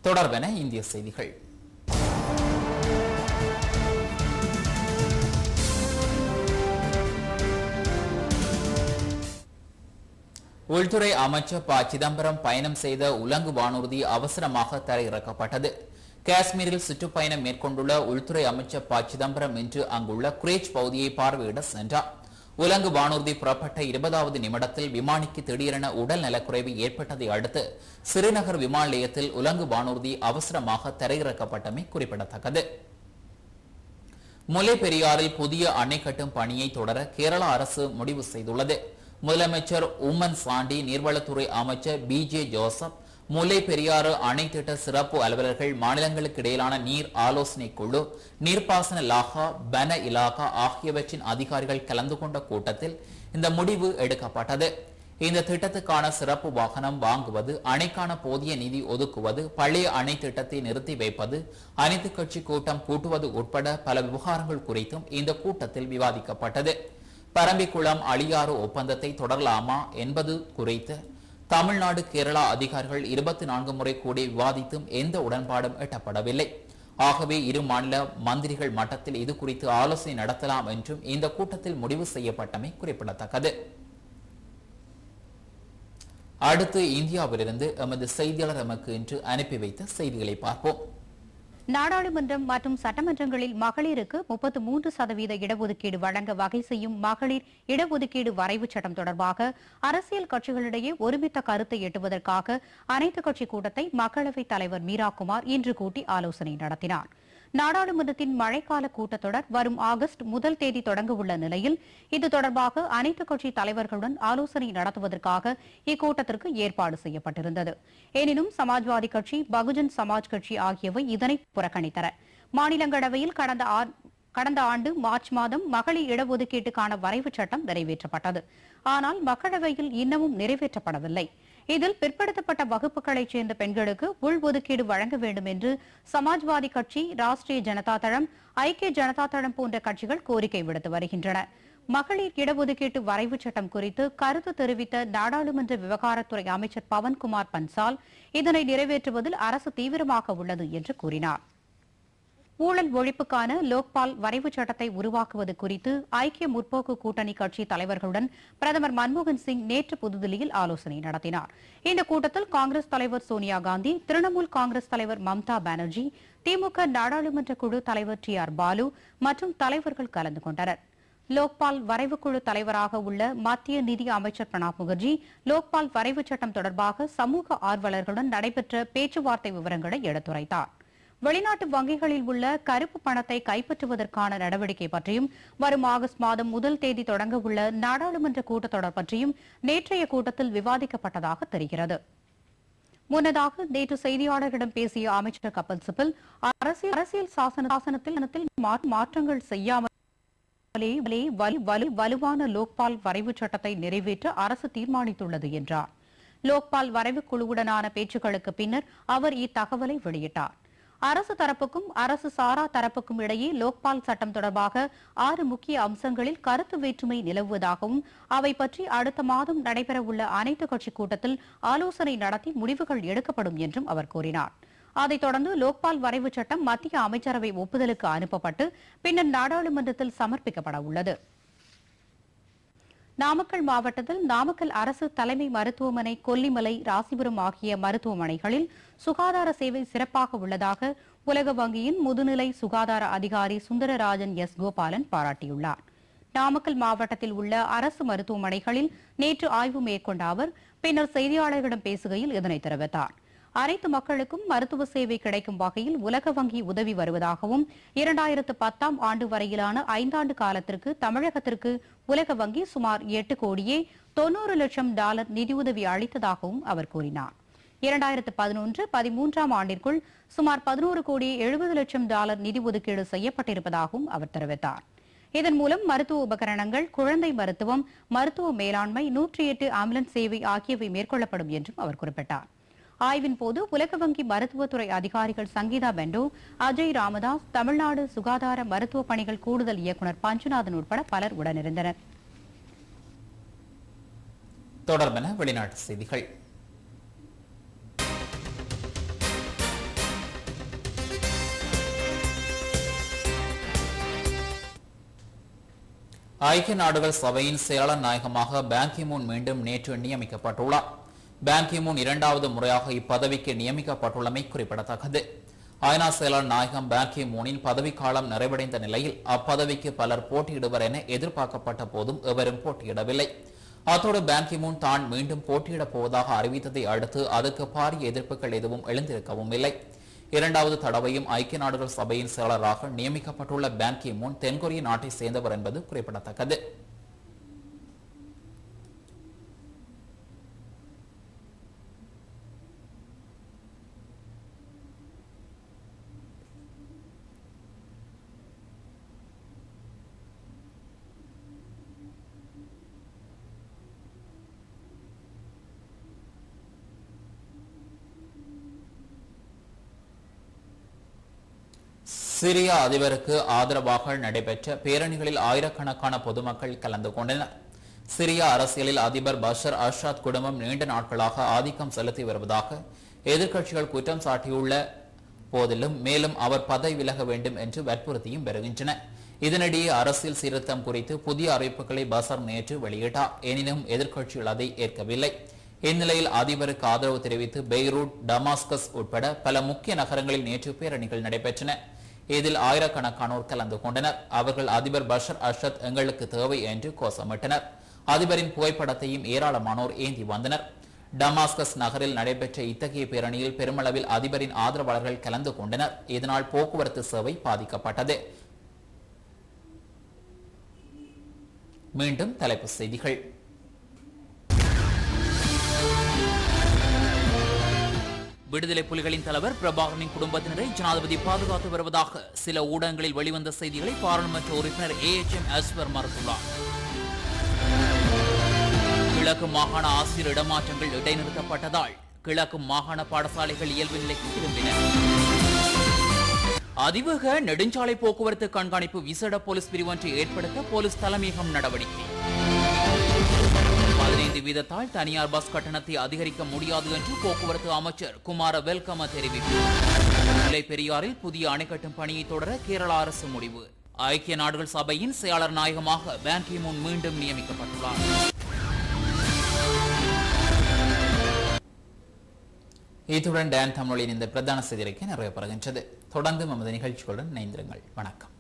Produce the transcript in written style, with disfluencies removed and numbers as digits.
தொடர்பென இந்திய செய்திகள். உள்துறை அமைச்சர் ப. சிதம்பரம் பயணம் செய்த உலங்கு வானூர்தி அவசரமாக தரையிறக்கப்பட்டது. காஷ்மீரில் சுற்றுப்பயணம் மேற்கொண்டுள்ள உள்துறை அமைச்சர் ப. சிதம்பரம் இன்று அங்குள்ள குரேஜ் பகுதியை பார்வையிட சென்றார். உலங்கு வானூர்தி புறப்பட்ட 20வது நிமிடத்தில் விமானிக்கு திடீரென உடல் நலக்குறைவு ஏற்பட்டதை அடுத்து ஸ்ரீநகர் விமான நிலையத்தில் உலங்கு வானூர்தி அவசரமாக தரையிறக்கப்பட்டமை குறிப்பிடத்தக்கது. முல்லை பெரியாறில் புதிய அணை கட்டும் பணியை தொடர கேரள அரசு முடிவு செய்துள்ளது. முதலமைச்சர் உம்மன் சாண்டி, நீர்வளத்துறை அமைச்சர் B.J. ஜோசப், முல்லை பெரியாறு அணை திட்ட சிறப்பு அலுவலர்கள், மாநிலங்களுக்கு இடையிலான நீர் ஆலோசனை குழு, நீர்ப்பாசன இலாகா, வன இலாகா ஆகியவற்றின் அதிகாரிகள் கலந்து கொண்ட கூட்டத்தில் இந்த முடிவு எடுக்கப்பட்டது. இந்த திட்டத்துக்கான சிறப்பு வாகனம் வாங்குவது, அணைக்கான போதிய நிதி ஒதுக்குவது, பழைய அணை திட்டத்தை நிறுத்தி வைப்பது, அனைத்து கட்சி கூட்டம் கூட்டுவது உட்பட பல விவகாரங்கள் குறித்தும் இந்த கூட்டத்தில் விவாதிக்கப்பட்டது. பரம்பிக்குளம் அழியாறு ஒப்பந்தத்தை தொடரலாமா என்பது குறித்து தமிழ்நாடு கேரளா அதிகாரிகள் 24 முறை கூடி விவாதித்தும் எந்த உடன்பாடும் எட்டப்படவில்லை. ஆகவே இரு மாநில மந்திரிகள் மட்டத்தில் இது குறித்து ஆலோசனை நடத்தலாம் என்றும் இந்த கூட்டத்தில் முடிவு செய்யப்பட்டமை குறிப்பிடத்தக்கது. அடுத்து இந்தியாவிலிருந்து எமது செய்தியாளர் நமக்கு இன்று அனுப்பி வைத்த செய்திகளை பார்ப்போம். நாடாளுமன்றம் மற்றும் சட்டமன்றங்களில் மகளிருக்கு 33% இடஒதுக்கீடு வழங்க வகை செய்யும் மகளிர் இடஒதுக்கீடு வரைவு சட்டம் தொடர்பாக அரசியல் கட்சிகளிடையே ஒருமித்த கருத்தை எட்டுவதற்காக அனைத்துக் கட்சி கூட்டத்தை மக்களவைத் தலைவர் மீரா குமார் இன்று கூட்டி ஆலோசனை நடத்தினார். நாடாளுமன்றத்தின் மழைக்கால கூட்டத்தொடர் வரும் ஆகஸ்ட் 1 தேதி தொடங்க உள்ள நிலையில் இது தொடர்பாக அனைத்துக் கட்சி தலைவர்களுடன் ஆலோசனை நடத்துவதற்காக இக்கூட்டத்திற்கு ஏற்பாடு செய்யப்பட்டிருந்தது. எனினும் சமாஜ்வாதி கட்சி, பகுஜன் சமாஜ் கட்சி ஆகியவை இதனை புறக்கணித்தன. மாநிலங்களவையில் கடந்த ஆண்டு மார்ச் மாதம் மகளிர் இடஒதுக்கீட்டுக்கான வரைவு சட்டம் நிறைவேற்றப்பட்டது. ஆனால் மக்களவையில் இன்னமும் நிறைவேற்றப்படவில்லை. இதில் பிற்படுத்தப்பட்ட வகுப்புகளைச் சேர்ந்த பெண்களுக்கு உள்ஒதுக்கீடு வழங்க வேண்டும் என்று சமாஜ்வாதி கட்சி, ராஷ்டிரிய ஜனதா தளம், ஐக்கிய ஜனதா தளம் போன்ற கட்சிகள் கோரிக்கை விடுத்து வருகின்றன. மகளிர் இடஒதுக்கீட்டு வரைவு சட்டம் குறித்து கருத்து தெரிவித்த நாடாளுமன்ற விவகாரத்துறை அமைச்சர் பவன்குமார் பன்சால் இதனை நிறைவேற்றுவதில் அரசு தீவிரமாக உள்ளது என்று கூறினார். ஊழல் ஒழிப்புக்கான லோக்பால் வரைவு சட்டத்தை உருவாக்குவது குறித்து ஐக்கிய முற்போக்கு கூட்டணி கட்சி தலைவர்களுடன் பிரதமர் மன்மோகன் சிங் நேற்று புதுதில்லியில் ஆலோசனை நடத்தினார். இந்த கூட்டத்தில் காங்கிரஸ் தலைவர் சோனியா காந்தி, திரிணாமுல் காங்கிரஸ் தலைவர் மம்தா பானர்ஜி, திமுக நாடாளுமன்ற குழு தலைவர் T.R. பாலு மற்றும் தலைவர்கள் கலந்து கொண்டனர். லோக்பால் வரைவுக்குழு தலைவராக உள்ள மத்திய நிதி அமைச்சர் பிரணாப் முகர்ஜி லோக்பால் வரைவு சட்டம் தொடர்பாக சமூக ஆர்வலர்களுடன் நடைபெற்ற பேச்சுவார்த்தை விவரங்களை எடுத்துரைத்தார். வெளிநாட்டு வங்கிகளில் உள்ள கருப்பு பணத்தை கைப்பற்றுவதற்கான நடவடிக்கை பற்றியும் வரும் ஆகஸ்ட் மாதம் 1 தேதி தொடங்க உள்ள நாடாளுமன்ற கூட்டத்தொடர் பற்றியும் நேற்றைய கூட்டத்தில் விவாதிக்கப்பட்டதாக தெரிகிறது. முன்னதாக நேற்று செய்தியாளர்களிடம் பேசிய அமைச்சர் கபில் சிபல் அரசியல் சாசனத்தில் மாற்றங்கள் செய்யாமலே வலுவான லோக்பால் வரைவு சட்டத்தை நிறைவேற்ற அரசு தீர்மானித்துள்ளது என்றார். லோக்பால் வரைவு குழுவுடனான பேச்சுக்களுக்கு பின்னர் அவர் இத்தகவலை வெளியிட்டார். அரசு தரப்புக்கும் அரசு சாரா தரப்புக்கும் இடையே லோக்பால் சட்டம் தொடர்பாக 6 முக்கிய அம்சங்களில் கருத்து வேற்றுமை நிலவுவதாகவும் அவை பற்றி அடுத்த மாதம் நடைபெறவுள்ள அனைத்துக் கட்சி கூட்டத்தில் ஆலோசனை நடத்தி முடிவுகள் எடுக்கப்படும் என்றும் அவர் கூறினார். அதைத் தொடர்ந்து லோக்பால் வரைவு சட்டம் மத்திய அமைச்சரவை ஒப்புதலுக்கு அனுப்பப்பட்டு பின்னர் நாடாளுமன்றத்தில் சமர்ப்பிக்கப்பட உள்ளது. நாமக்கல் மாவட்டத்தில் நாமக்கல் அரசு தலைமை மருத்துவமனை, கொல்லிமலை, ராசிபுரம் ஆகிய மருத்துவமனைகளில் சுகாதார சேவை சிறப்பாக உள்ளதாக உலக வங்கியின் முதுநிலை சுகாதார அதிகாரி சுந்தரராஜன் S. கோபாலன் பாராட்டியுள்ளார். நாமக்கல் மாவட்டத்தில் உள்ள அரசு மருத்துவமனைகளில் நேற்று ஆய்வு மேற்கொண்ட அவர் பின்னர் செய்தியாளர்களிடம் பேசுகையில் இதனை தெரிவித்தார். அனைத்து மக்களுக்கும் மருத்துவ சேவை கிடைக்கும் வகையில் உலக வங்கி உதவி வருவதாகவும் 2010ஆம் ஆண்டு வரையிலான 5 ஆண்டு காலத்திற்கு தமிழகத்திற்கு உலக வங்கி சுமார் $8,90 லட்சம் நிதியுதவி அளித்ததாகவும் அவர் கூறினார். 2011-13ஆம் ஆண்டிற்குள் சுமார் $11,70 லட்சம் நிதி ஒதுக்கீடு செய்யப்பட்டிருப்பதாகவும் அவர் தெரிவித்தார். இதன் மூலம் மருத்துவ உபகரணங்கள், குழந்தை மருத்துவம், மருத்துவ மேலாண்மை, 108 ஆம்புலன்ஸ் சேவை ஆகியவை மேற்கொள்ளப்படும் என்றும் அவர் குறிப்பிட்டார். ஆய்வின் போது உலக வங்கி மருத்துவத்துறை அதிகாரிகள் சங்கீதா பெண்டோ, அஜய் ராமதாஸ், தமிழ்நாடு சுகாதார மருத்துவ பணிகள் கூடுதல் இயக்குநர் பஞ்சுநாதன் உட்பட பலர் உடனிருந்தனர். தொடர்பென வெளிநாட்டு செய்திகள். ஐக்கிய நாடுகள் சபையின் செயலாளர் நாயகமாக பான் கி மூன் மீண்டும் நேற்று நியமிக்கப்பட்டுள்ளார். பான் கி மூன் இரண்டாவது முறையாக இப்பதவிக்கு நியமிக்கப்பட்டுள்ளமை குறிப்பிடத்தக்கது. ஐநா செயலாளர் நாயகம் பான் கி மூனின் பதவிக்காலம் நிறைவடைந்த நிலையில் அப்பதவிக்கு பலர் போட்டியிடுவர் என எதிர்பார்க்கப்பட்ட போதும் எவரும் போட்டியிடவில்லை. அத்தோடு பான் கி மூன் தான் மீண்டும் போட்டியிடப் போவதாக அறிவித்ததை அடுத்து அதற்கு பாரிய எதிர்ப்புகள் எதுவும் எழுந்திருக்கவும் இல்லை. இரண்டாவது தடவையும் ஐக்கிய நாடுகள் சபையின் செயலராக நியமிக்கப்பட்டுள்ள பான் கி மூன் தென்கொரிய நாட்டை சேர்ந்தவர் என்பது குறிப்பிடத்தக்கது. சிரியா அதிபருக்கு ஆதரவாக நடைபெற்ற பேரணிகளில் ஆயிரக்கணக்கான பொதுமக்கள் கலந்து கொண்டனர். சிரியா அரசியலில் அதிபர் பஷர் அசாத் குடும்பம் நீண்ட நாட்களாக ஆதிக்கம் செலுத்தி வருவதாக எதிர்க்கட்சிகள் குற்றம் சாட்டியுள்ள போதிலும் மேலும் அவர் பதவி விலக வேண்டும் என்று வற்புறுத்தியும் வருகின்றன. இதனிடையே அரசியல் சீர்திருத்தம் குறித்து புதிய அறிவிப்புகளை பஷர் நேற்று வெளியிட்டார். எனினும் எதிர்க்கட்சிகள் அதை ஏற்கவில்லை. இந்நிலையில் அதிபருக்கு ஆதரவு தெரிவித்து பெய்ரூட், டமாஸ்கஸ் உட்பட பல முக்கிய நகரங்களில் நேற்று பேரணிகள் நடைபெற்றன. இதில் ஆயிரக்கணக்கானோர் கலந்து கொண்டனர். அவர்கள் அதிபர் பஷர் அசத் எங்களுக்கு தேவை என்று கோஷமிட்டனர். அதிபரின் புகைப்படத்தையும் ஏராளமானோர் ஏந்தி வந்தனர். டமாஸ்கஸ் நகரில் நடைபெற்ற இத்தகைய பேரணியில் பெருமளவில் அதிபரின் ஆதரவாளர்கள் கலந்து கொண்டனர். இதனால் போக்குவரத்து சேவை பாதிக்கப்பட்டது. மீண்டும் தலைப்புச் செய்திகள். விடுதலை புலிகளின் தலைவர் பிரபாகரனின் குடும்பத்தினரை ஜனாதிபதி பாதுகாத்து வருவதாக சில ஊடகங்களில் வெளிவந்த செய்திகளை பாராளுமன்ற உறுப்பினர் AHM அஸ்வர் மறுத்துள்ளார். கிழக்கு மாகாண ஆசிரியர் இடமாற்றங்கள் இடைநிறுத்தப்பட்டதால் கிழக்கு மாகாண பாடசாலைகள் இயல்பு நிலைக்கு திரும்பின. அதிவேக நெடுஞ்சாலை போக்குவரத்து கண்காணிப்பு விசேட போலீஸ் பிரிவு ஒன்றை ஏற்படுத்த போலீஸ் தலைமையகம் நடவடிக்கை. 15 வீதத்தால் தனியார் பஸ் கட்டணத்தை அதிகரிக்க முடியாது என்று போக்குவரத்து அமைச்சர் குமார வெல்கம தெரிவிப்பு. முல்லை பெரியாறில் புதிய அணை கட்டும் பணியை தொடர கேரள அரசு முடிவு. ஐக்கிய நாடுகள் சபையின் செயலாளர் நாயகமாக பான் கி மூன் மீண்டும் நியமிக்கப்பட்டுள்ளார். இத்துடன் டான் தமிழின் இந்த பிரதான செய்திக்கு நிறைவு பெறுகின்றது. தொடர்ந்து நமது நிகழ்ச்சிகளுடன் இணைந்திருங்கள். வணக்கம்.